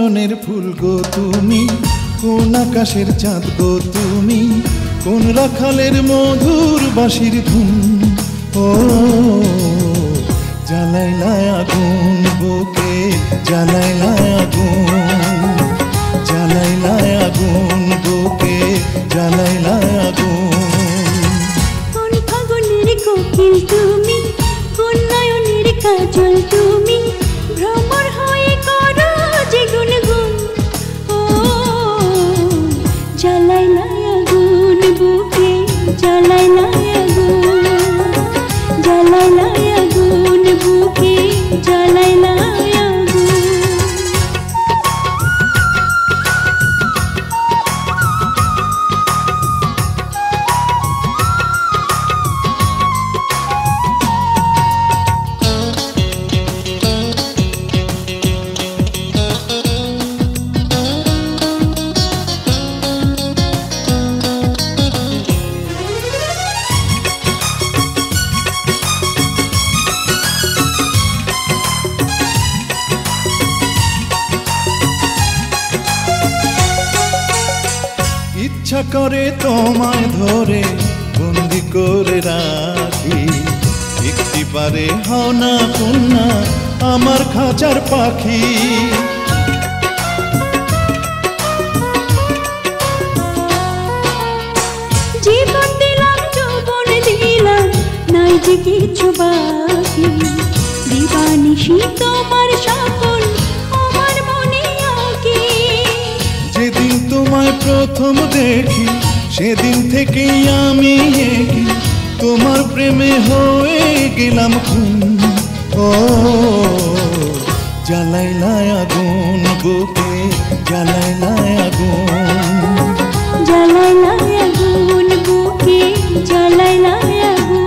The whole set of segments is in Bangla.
কাননের ফুল গো তুমি, কোন আকাশের চাঁদ গো তুমি, কোন রাখালের মধুর বাঁশির ধুন। ও জ্বালাইলা আগুন বুকে, জ্বালাইলা আগুন, জ্বালাইলা আগুন বুকে, জ্বালাইলা আগুন। কোন ফাগুনের কোকিল তুমি, কোন নয়নের কাজল তুমি, ভ্রমর হয়ে করো যে গুনগুন। ও জ্বালাইলা আগুন বুকে, জ্বালাইলা আগুন, জ্বালাইলা আগুন বুকে, জ্বালাইলা আগুন। ইচ্ছা করে তোমায় ধরে বন্দি করে রাখি, একটি পারে হও না কন্যা আমার খাঁচার পাখি। জীবন দিলাম, যৌবন দিলাম, নাই যে কিছু বাকি। দিবানিশি তোমার সকল আমার মনে আঁকি। যেদিন তোমায় প্রথম দেখি সেদিন থেকেই আমি একি, তোমার প্রেমে হয়ে গেলাম খুন। ও জ্বালাইলা আগুন বুকে, জ্বালাইলা আগুন, জ্বালাইলা আগুন বুকে, জ্বালাইলা আগুন।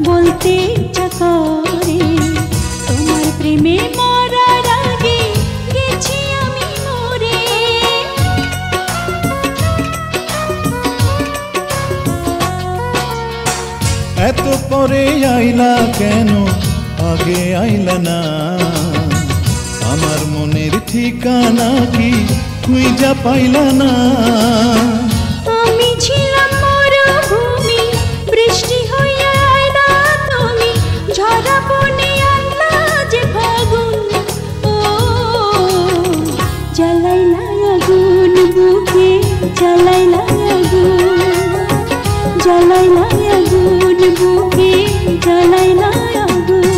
বলতে ইচ্ছা করে তোমার প্রেমে মরার আগে গেছি আমি মরে। এত পরে আইলা কেন, আগে আইলা না? আমার মনের ঠিকানা কি খুঁজা পাইলা না? আমি ছিলাম মরুভূমি, বৃষ্টি হইয়া আইলা তুমি, ঝরা বনে আনলা যে ফাগুন। ও জ্বালাইলা আগুন বুকে, জ্বালাইলা আগুন, জ্বালাইলা আগুন বুকে, জ্বালাইলা আগুন।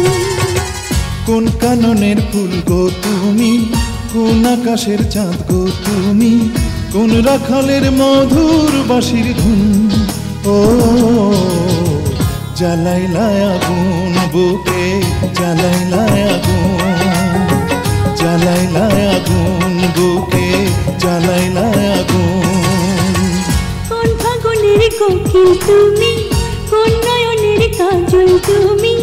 কোন কাননের ফুল গো তুমি, কোন আকাশের চাঁদ গো তুমি, কোন রাখালের মধুর বাঁশির ধুন। ও জ্বালাইলা আগুন বুকে, জ্বালাইলা আগুন, জ্বালাইলা আগুন বুকে, জ্বালাইলা আগুন। কোন ফাগুনের কোকিল তুমি, কোন নয়নের কাজল তুমি,